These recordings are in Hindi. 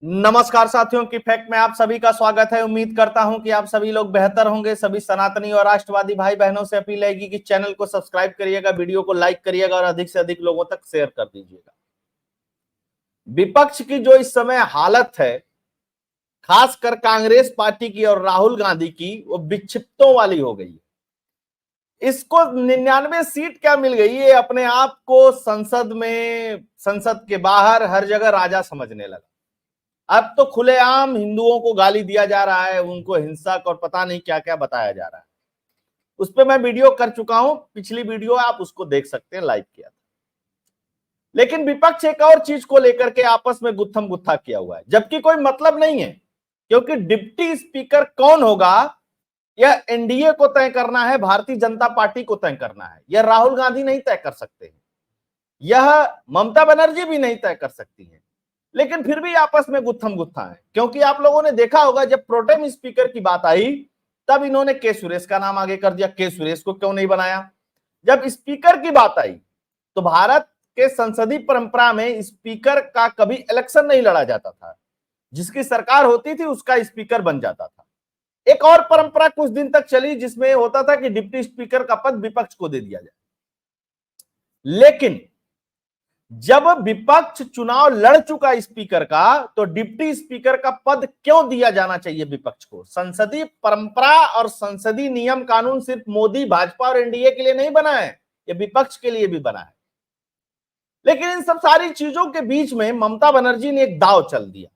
नमस्कार साथियों की फैक्ट में आप सभी का स्वागत है। उम्मीद करता हूं कि आप सभी लोग बेहतर होंगे। सभी सनातनी और राष्ट्रवादी भाई बहनों से अपील है कि चैनल को सब्सक्राइब करिएगा, वीडियो को लाइक करिएगा और अधिक से अधिक लोगों तक शेयर कर दीजिएगा। विपक्ष की जो इस समय हालत है, खासकर कांग्रेस पार्टी की और राहुल गांधी की, वो विक्षिप्तों वाली हो गई है। इसको 99 सीट क्या मिल गई, ये अपने आप को संसद में, संसद के बाहर हर जगह राजा समझने लगा। अब तो खुलेआम हिंदुओं को गाली दिया जा रहा है, उनको हिंसक और पता नहीं क्या क्या बताया जा रहा है। उस पर मैं वीडियो कर चुका हूं, पिछली वीडियो आप उसको देख सकते हैं, लाइव किया था। लेकिन विपक्ष एक और चीज को लेकर के आपस में गुत्थम गुत्था किया हुआ है, जबकि कोई मतलब नहीं है। क्योंकि डिप्टी स्पीकर कौन होगा यह एनडीए को तय करना है, भारतीय जनता पार्टी को तय करना है। यह राहुल गांधी नहीं तय कर सकते हैं, यह ममता बनर्जी भी नहीं तय कर सकती है। लेकिन फिर भी आपस में गुत्थम गुत्था है। क्योंकि आप लोगों ने देखा होगा, जब प्रोटेम स्पीकर की बात आई तब इन्होंने के सुरेश का नाम आगे कर दिया। के सुरेश को क्यों नहीं बनाया? जब स्पीकर की बात आई तो भारत के संसदीय परंपरा में स्पीकर का कभी इलेक्शन नहीं लड़ा जाता था, जिसकी सरकार होती थी उसका स्पीकर बन जाता था। एक और परंपरा कुछ दिन तक चली जिसमें होता था कि डिप्टी स्पीकर का पद विपक्ष को दे दिया जाए। लेकिन जब विपक्ष चुनाव लड़ चुका स्पीकर का, तो डिप्टी स्पीकर का पद क्यों दिया जाना चाहिए विपक्ष को? संसदीय परंपरा और संसदीय नियम कानून सिर्फ मोदी, भाजपा और एनडीए के लिए नहीं बना है, ये विपक्ष के लिए भी बना है। लेकिन इन सब सारी चीजों के बीच में ममता बनर्जी ने एक दांव चल दिया।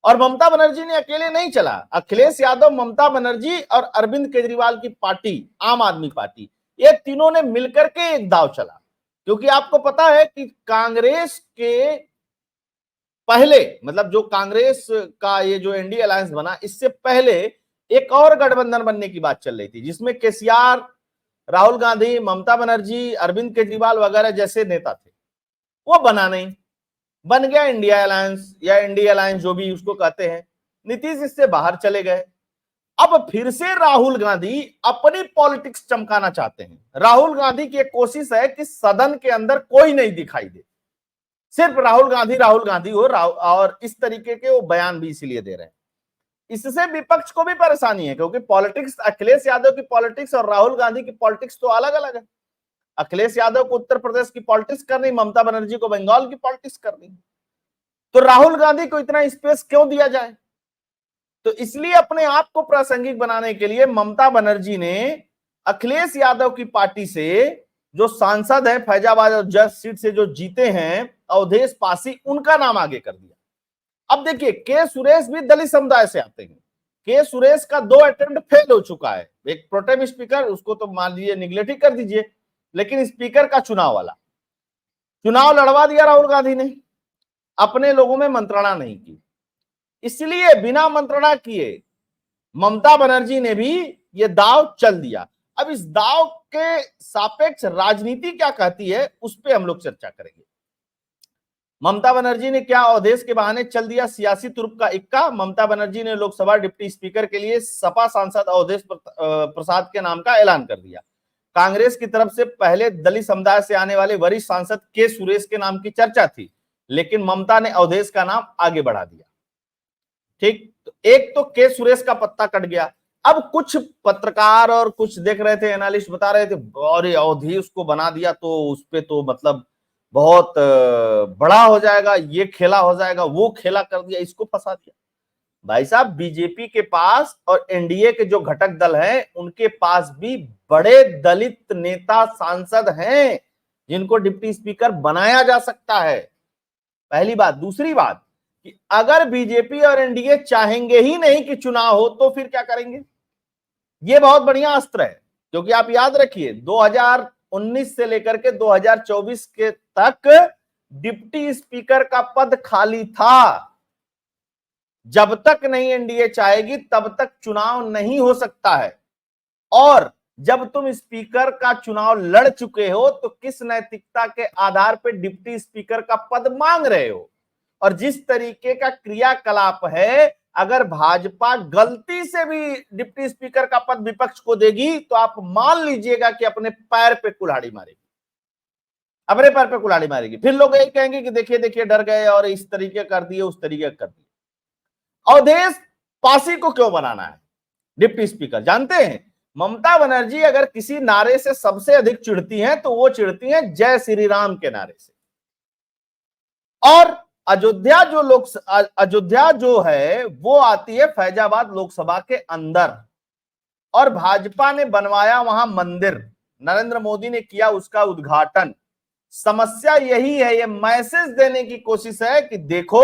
और ममता बनर्जी ने अकेले नहीं चला, अखिलेश यादव, ममता बनर्जी और अरविंद केजरीवाल की पार्टी आम आदमी पार्टी, ये तीनों ने मिलकर के एक दांव चला। क्योंकि आपको पता है कि कांग्रेस के पहले, मतलब जो कांग्रेस का ये जो एनडीए अलायंस बना, इससे पहले एक और गठबंधन बनने की बात चल रही थी, जिसमें केसीआर, राहुल गांधी, ममता बनर्जी, अरविंद केजरीवाल वगैरह जैसे नेता थे। वो बना नहीं, बन गया इंडिया अलायंस या इंडिया अलायंस, जो भी उसको कहते हैं। नीतीश इससे बाहर चले गए। अब फिर से राहुल गांधी अपनी पॉलिटिक्स चमकाना चाहते हैं। राहुल गांधी की एक कोशिश है कि सदन के अंदर कोई नहीं दिखाई दे, सिर्फ राहुल गांधी हो, और इस तरीके के वो बयान भी इसीलिए दे रहे हैं। इससे विपक्ष को भी परेशानी है, क्योंकि पॉलिटिक्स, अखिलेश यादव की पॉलिटिक्स और राहुल गांधी की पॉलिटिक्स तो अलग अलग है। अखिलेश यादव को उत्तर प्रदेश की पॉलिटिक्स करनी, ममता बनर्जी को बंगाल की पॉलिटिक्स करनी। तो राहुल गांधी को इतना स्पेस क्यों दिया जाए? तो इसलिए अपने आप को प्रासंगिक बनाने के लिए ममता बनर्जी ने अखिलेश यादव की पार्टी से जो सांसद है फैजाबाद और जज सीट से जो जीते हैं, अवधेश पासी, उनका नाम आगे कर दिया। अब देखिए, के सुरेश भी दलित समुदाय से आते हैं। के सुरेश का 2 अटेम्प्ट फेल हो चुका है। एक प्रोटेम स्पीकर, उसको तो मान लीजिए निगलेक्ट ही कर दीजिए, लेकिन स्पीकर का चुनाव वाला चुनाव लड़वा दिया राहुल गांधी ने, अपने लोगों में मंत्रणा नहीं की। इसलिए बिना मंत्रणा किए ममता बनर्जी ने भी ये दाव चल दिया। अब इस दाव के सापेक्ष राजनीति क्या कहती है, उस पर हम लोग चर्चा करेंगे। ममता बनर्जी ने क्या अवधेश के बहाने चल दिया सियासी तुर्क का इक्का? ममता बनर्जी ने लोकसभा डिप्टी स्पीकर के लिए सपा सांसद अवधेश प्रसाद के नाम का ऐलान कर दिया। कांग्रेस की तरफ से पहले दलित समुदाय से आने वाले वरिष्ठ सांसद के सुरेश के नाम की चर्चा थी, लेकिन ममता ने अवधेश का नाम आगे बढ़ा दिया। ठीक, तो एक तो के सुरेश का पत्ता कट गया। अब कुछ पत्रकार और कुछ देख रहे थे, एनालिस्ट बता रहे थे, अरे अवधेश को बना दिया तो उस पे तो मतलब बहुत बड़ा हो जाएगा, ये खेला हो जाएगा, वो खेला कर दिया, इसको फंसा दिया। भाई साहब, बीजेपी के पास और एनडीए के जो घटक दल हैं, उनके पास भी बड़े दलित नेता, सांसद हैं जिनको डिप्टी स्पीकर बनाया जा सकता है। पहली बात। दूसरी बात कि अगर बीजेपी और एनडीए चाहेंगे ही नहीं कि चुनाव हो, तो फिर क्या करेंगे? ये बहुत बढ़िया अस्त्र है। क्योंकि आप याद रखिए, 2019 से लेकर के 2024 के तक डिप्टी स्पीकर का पद खाली था। जब तक नहीं एनडीए चाहेगी तब तक चुनाव नहीं हो सकता है। और जब तुम स्पीकर का चुनाव लड़ चुके हो, तो किस नैतिकता के आधार पर डिप्टी स्पीकर का पद मांग रहे हो? और जिस तरीके का क्रियाकलाप है, अगर भाजपा गलती से भी डिप्टी स्पीकर का पद विपक्ष को देगी, तो आप मान लीजिएगा कि अपने पैर पे कुल्हाड़ी मारेगी, अपने पैर पे कुल्हाड़ी मारेगी। फिर लोग यही कहेंगे कि देखिए देखिए डर गए और इस तरीके कर दिए, उस तरीके कर दिए। अवधेश पासी को क्यों बनाना है डिप्टी स्पीकर? जानते हैं ममता बनर्जी अगर किसी नारे से सबसे अधिक चिढ़ती हैं तो वो चिढ़ती हैं जय श्री राम के नारे से। और अयोध्या जो है वो आती है फैजाबाद लोकसभा के अंदर, और भाजपा ने बनवाया वहां मंदिर, नरेंद्र मोदी ने किया उसका उद्घाटन। समस्या यही है, ये मैसेज देने की कोशिश है कि देखो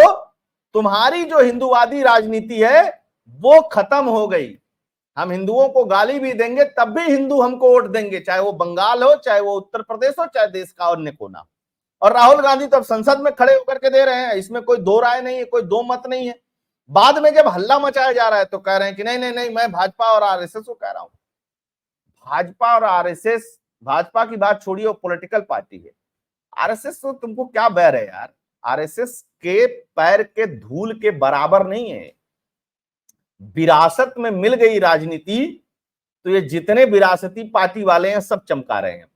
तुम्हारी जो हिंदूवादी राजनीति है वो खत्म हो गई, हम हिंदुओं को गाली भी देंगे तब भी हिंदू हमको वोट देंगे, चाहे वो बंगाल हो, चाहे वो उत्तर प्रदेश हो, चाहे देश का अन्य कोना। और राहुल गांधी तो अब संसद में खड़े होकर के दे रहे हैं, इसमें कोई दो राय नहीं है, कोई दो मत नहीं है। बाद में जब हल्ला मचाया जा रहा है तो कह रहे हैं कि नहीं नहीं नहीं, मैं भाजपा और आरएसएस को कह रहा हूं। भाजपा और आरएसएस, भाजपा की बात छोड़िए, वो पॉलिटिकल पार्टी है। आरएसएस तो तुमको क्या बैर है यार, आरएसएस के पैर के धूल के बराबर नहीं है। विरासत में मिल गई राजनीति तो ये जितने विरासती पार्टी वाले हैं सब चमका रहे हैं।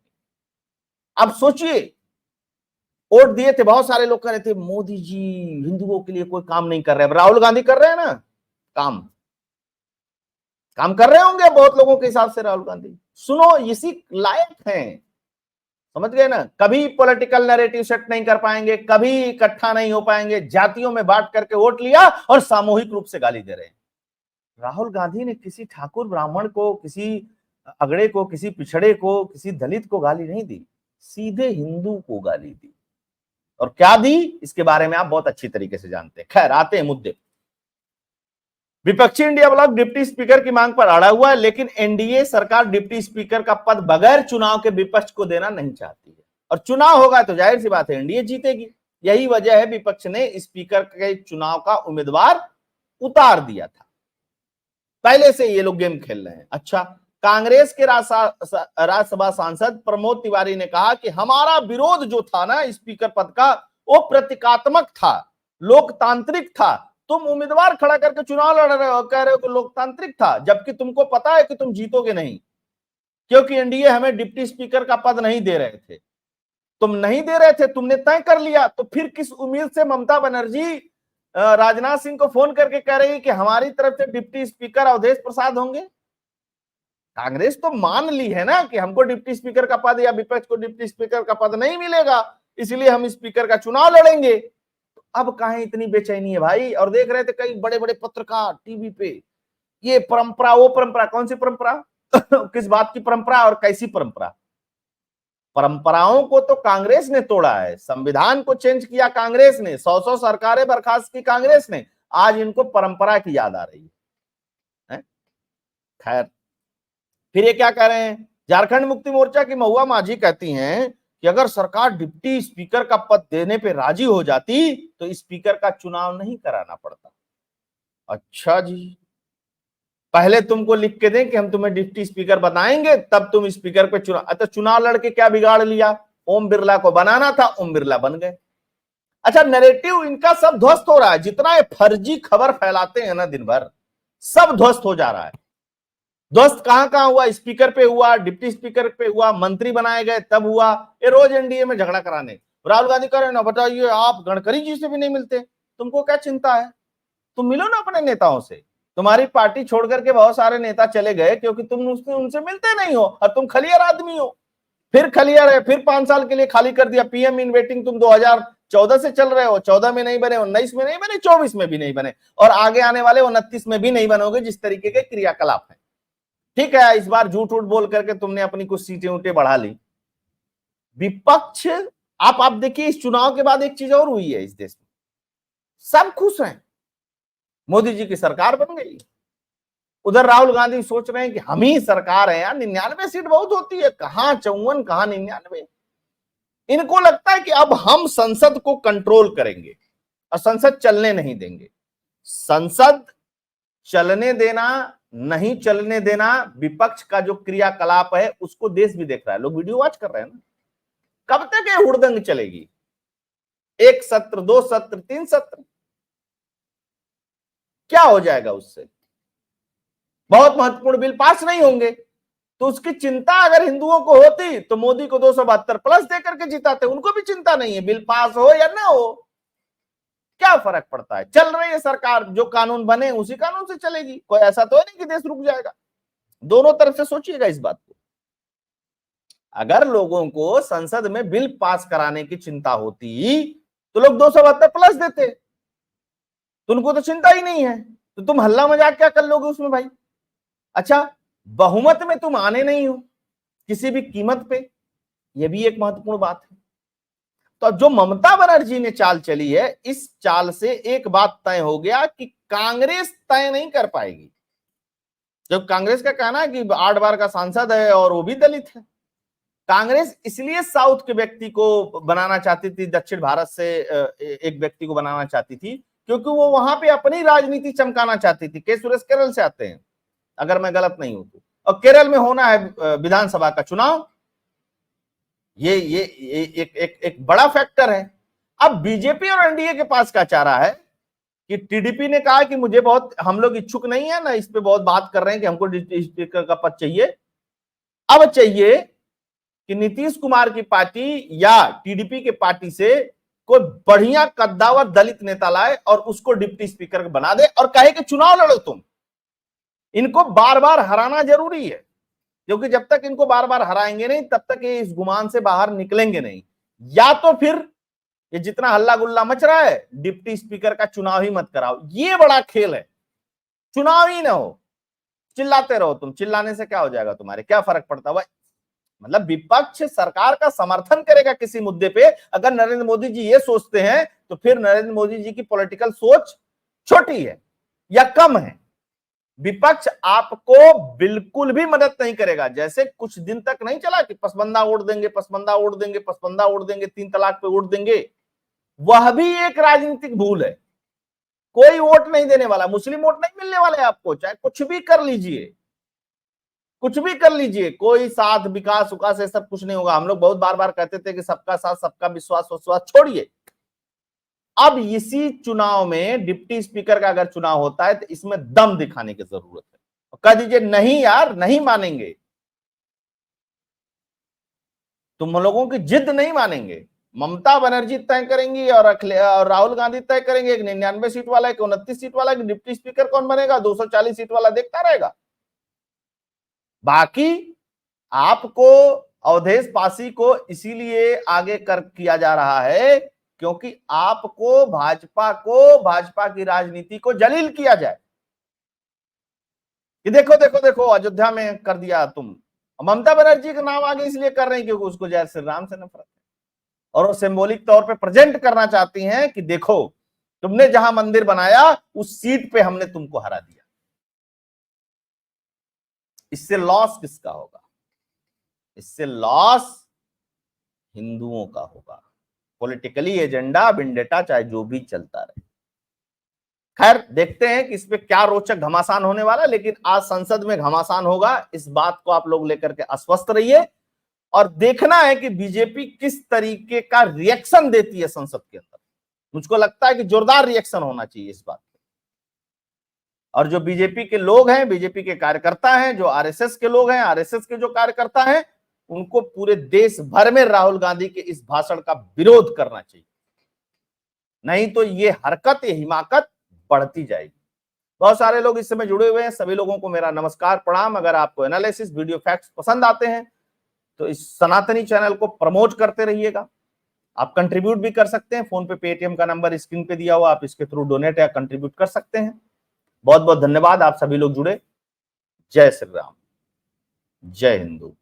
अब सोचिए, वोट दिए थे, बहुत सारे लोग कह रहे थे मोदी जी हिंदुओं के लिए कोई काम नहीं कर रहे। अब राहुल गांधी कर रहे हैं ना, काम कर रहे होंगे बहुत लोगों के हिसाब से राहुल गांधी। सुनो, इसी लायक हैं, समझ गए ना। कभी पॉलिटिकल नैरेटिव सेट नहीं कर पाएंगे, कभी इकट्ठा नहीं हो पाएंगे, जातियों में बांट करके वोट लिया और सामूहिक रूप से गाली दे रहे हैं। राहुल गांधी ने किसी ठाकुर ब्राह्मण को, किसी अगड़े को, किसी पिछड़े को, किसी दलित को गाली नहीं दी, सीधे हिंदू को गाली दी। और क्या दी इसके बारे में आप बहुत अच्छी तरीके से जानते हैं। खैर आते हैं मुद्दे। विपक्षी इंडिया ब्लॉक डिप्टी स्पीकर की मांग पर अड़ा हुआ है, लेकिन एनडीए सरकार डिप्टी स्पीकर का पद बगैर चुनाव के विपक्ष को देना नहीं चाहती है। और चुनाव होगा तो जाहिर सी बात है एनडीए जीतेगी। यही वजह है विपक्ष ने स्पीकर के चुनाव का उम्मीदवार उतार दिया था। पहले से ये लोग गेम खेल रहे हैं। अच्छा, कांग्रेस के राज्यसभा सांसद प्रमोद तिवारी ने कहा कि हमारा विरोध जो था ना स्पीकर पद का, वो प्रतीकात्मक था, लोकतांत्रिक था। तुम उम्मीदवार खड़ा करके चुनाव लड़ रहे हो, कह रहे हो कि लोकतांत्रिक था, जबकि तुमको पता है कि तुम जीतोगे नहीं, क्योंकि एनडीए हमें डिप्टी स्पीकर का पद नहीं दे रहे थे। तुम नहीं दे रहे थे, तुमने तय कर लिया, तो फिर किस उम्मीद से ममता बनर्जी राजनाथ सिंह को फोन करके कह रही कि हमारी तरफ से डिप्टी स्पीकर अवधेश प्रसाद होंगे? कांग्रेस तो मान ली है ना कि हमको डिप्टी स्पीकर का पद या विपक्ष को डिप्टी स्पीकर का पद नहीं मिलेगा, इसलिए हम स्पीकर का चुनाव लड़ेंगे। तो अब कहां इतनी बेचैनी है भाई? और देख रहे थे कई बड़े बड़े पत्रकार टीवी पे, ये परंपरा वो परंपरा, कौन सी परंपरा किस बात की परंपरा और कैसी परंपरा? परंपराओं को तो कांग्रेस ने तोड़ा है, संविधान को चेंज किया कांग्रेस ने, 100 सरकारें बर्खास्त की कांग्रेस ने, आज इनको परंपरा की याद आ रही है। खैर, फिर ये क्या कह रहे हैं? झारखंड मुक्ति मोर्चा की महुआ माझी कहती हैं कि अगर सरकार डिप्टी स्पीकर का पद देने पे राजी हो जाती तो स्पीकर का चुनाव नहीं कराना पड़ता। अच्छा जी, पहले तुमको लिख के दें कि हम तुम्हें डिप्टी स्पीकर बताएंगे, तब तुम स्पीकर पे चुनाव। अच्छा, चुनाव लड़के क्या बिगाड़ लिया? ओम बिरला को बनाना था, ओम बिरला बन गए। अच्छा, नैरेटिव इनका सब ध्वस्त हो रहा है। जितना ये फर्जी खबर फैलाते हैं ना दिन भर, सब ध्वस्त हो जा रहा है। ध्वस्त कहां हुआ? स्पीकर पे हुआ, डिप्टी स्पीकर पे हुआ, मंत्री बनाए गए तब हुआ। ये रोज एनडीए में झगड़ा कराने। राहुल गांधी कह रहे हैं ना, बताइए आप गडकरी जी से भी नहीं मिलते, तुमको क्या चिंता है? तुम मिलो ना अपने नेताओं से। तुम्हारी पार्टी छोड़ करके बहुत सारे नेता चले गए क्योंकि तुम उनसे मिलते नहीं हो, और तुम खलियर आदमी हो। फिर खलियर है, फिर 5 साल के लिए खाली कर दिया। पीएम इन वेटिंग तुम 2014 से चल रहे हो, 14 में नहीं बने, 19 में नहीं बने, 24 में भी नहीं बने, और आगे आने वाले 29 में भी नहीं बनोगे, जिस तरीके के क्रियाकलाप है। ठीक है, इस बार झूठ उठ बोल करके तुमने अपनी कुछ सीटें उठे बढ़ा ली। विपक्ष, आप देखिए, इस चुनाव के बाद एक चीज और हुई है इस देश में, सब खुश हैं, मोदी जी की सरकार बन गई। उधर राहुल गांधी सोच रहे हैं कि हम ही सरकार है यार, 99 सीट बहुत होती है, कहां 54, कहां 99। इनको लगता है कि अब हम संसद को कंट्रोल करेंगे और संसद चलने नहीं देंगे। संसद चलने देना नहीं चलने देना, विपक्ष का जो क्रियाकलाप है उसको देश भी देख रहा है। लोग वीडियो वॉच कर रहे हैं ना। कब तक ये हुड़दंग चलेगी? 1 सत्र, 2 सत्र, 3 सत्र, क्या हो जाएगा उससे? बहुत महत्वपूर्ण बिल पास नहीं होंगे, तो उसकी चिंता अगर हिंदुओं को होती तो मोदी को 272 प्लस देकर के जिताते। उनको भी चिंता नहीं है बिल पास हो या ना हो। क्या फर्क पड़ता है, चल रही है सरकार, जो कानून बने उसी कानून से चलेगी, कोई ऐसा तो नहीं कि देश रुक जाएगा। दोनों तरफ से सोचिएगा इस बात को। अगर लोगों को संसद में बिल पास कराने की चिंता होती तो लोग 272 प्लस देते, तो उनको तो चिंता ही नहीं है, तो तुम हल्ला मजाक क्या कर लोगे उसमें भाई। अच्छा, बहुमत में तुम आने नहीं हो किसी भी कीमत पे, यह भी एक महत्वपूर्ण बात है। तो जो ममता बनर्जी ने चाल चली है, इस चाल से एक बात तय हो गया कि कांग्रेस तय नहीं कर पाएगी। जब कांग्रेस का कहना है कि 8 बार का सांसद है और वो भी दलित है, कांग्रेस इसलिए साउथ के व्यक्ति को बनाना चाहती थी, दक्षिण भारत से एक व्यक्ति को बनाना चाहती थी, क्योंकि वो वहां पे अपनी राजनीति चमकाना चाहती थी। के सुरेश केरल से आते हैं अगर मैं गलत नहीं हूं तो, और केरल में होना है विधानसभा का चुनाव, ये एक बड़ा फैक्टर है। अब बीजेपी और एनडीए के पास क्या चाह रहा है कि टीडीपी ने कहा कि मुझे बहुत, हम लोग इच्छुक नहीं है ना, इस पे बहुत बात कर रहे हैं कि हमको डिप्टी स्पीकर का पद चाहिए। अब चाहिए कि नीतीश कुमार की पार्टी या टीडीपी के पार्टी से कोई बढ़िया कद्दावर दलित नेता लाए और उसको डिप्टी स्पीकर बना दे और कहे कि चुनाव लड़ो तुम। इनको बार बार हराना जरूरी है, क्योंकि जब तक इनको बार बार हराएंगे नहीं तब तक ये इस गुमान से बाहर निकलेंगे नहीं। या तो फिर ये जितना हल्ला गुल्ला मच रहा है, डिप्टी स्पीकर का चुनाव ही मत कराओ, ये बड़ा खेल है, चुनाव ही ना हो, चिल्लाते रहो तुम। चिल्लाने से क्या हो जाएगा तुम्हारे, क्या फर्क पड़ता है? मतलब विपक्ष सरकार का समर्थन करेगा किसी मुद्दे पे, अगर नरेंद्र मोदी जी ये सोचते हैं तो फिर नरेंद्र मोदी जी की पॉलिटिकल सोच छोटी है या कम है। विपक्ष आपको बिल्कुल भी मदद नहीं करेगा। जैसे कुछ दिन तक नहीं चला कि पसबंदा वोट देंगे, पसबंदा वोट देंगे, पसबंदा वोट देंगे, 3 तलाक पे वोट देंगे, वह भी एक राजनीतिक भूल है। कोई वोट नहीं देने वाला, मुस्लिम वोट नहीं मिलने वाले आपको, चाहे कुछ भी कर लीजिए, कुछ भी कर लीजिए, कोई साथ विकास उकास सब कुछ नहीं होगा। हम लोग बहुत बार बार कहते थे कि सबका साथ सबका विश्वास, विश्वास छोड़िए। अब इसी चुनाव में डिप्टी स्पीकर का अगर चुनाव होता है तो इसमें दम दिखाने की जरूरत है। कह दीजिए नहीं यार, नहीं मानेंगे, तुम लोगों की जिद नहीं मानेंगे। ममता बनर्जी तय करेंगी और राहुल गांधी तय करेंगे, एक 99 सीट वाला, एक 29 सीट वाला, डिप्टी स्पीकर कौन बनेगा, 240 सीट वाला देखता रहेगा। बाकी आपको अवधेश पासी को इसीलिए आगे कर किया जा रहा है क्योंकि आपको भाजपा की राजनीति को जलील किया जाए कि देखो देखो देखो अयोध्या में कर दिया तुम। ममता बनर्जी का नाम आगे इसलिए कर रहे हैं क्योंकि उसको जय श्री राम से नफरत है और वो सिंबॉलिक तौर पे प्रेजेंट करना चाहती हैं कि देखो तुमने जहां मंदिर बनाया उस सीट पे हमने तुमको हरा दिया। इससे लॉस किसका होगा? इससे लॉस हिंदुओं का होगा। पॉलिटिकली एजेंडा, वेंडेटा, चाहे जो भी चलता रहे। खैर देखते हैं कि इस पे क्या रोचक घमासान होने वाला है, लेकिन आज संसद में घमासान होगा, इस बात को आप लोग लेकर के आश्वस्त रहिए और देखना है कि बीजेपी किस तरीके का रिएक्शन देती है संसद के अंदर। मुझको लगता है कि जोरदार रिएक्शन होना चाहिए इस बात पे। और जो बीजेपी के लोग हैं, बीजेपी के कार्यकर्ता हैं, जो आरएसएस के लोग हैं, आरएसएस के जो कार्यकर्ता हैं, उनको पूरे देश भर में राहुल गांधी के इस भाषण का विरोध करना चाहिए, नहीं तो ये हरकत, ये हिमाकत बढ़ती जाएगी। बहुत सारे लोग इस समय जुड़े हुए हैं, सभी लोगों को मेरा नमस्कार, प्रणाम। अगर आपको एनालिसिस, वीडियो फैक्ट्स पसंद आते हैं तो इस सनातनी चैनल को प्रमोट करते रहिएगा। आप कंट्रीब्यूट भी कर सकते हैं, फोन पे पेटीएम का नंबर स्क्रीन पे दिया हुआ, आप इसके थ्रू डोनेट या कंट्रीब्यूट कर सकते हैं। बहुत बहुत धन्यवाद, आप सभी लोग जुड़े। जय श्री राम, जय हिंदू।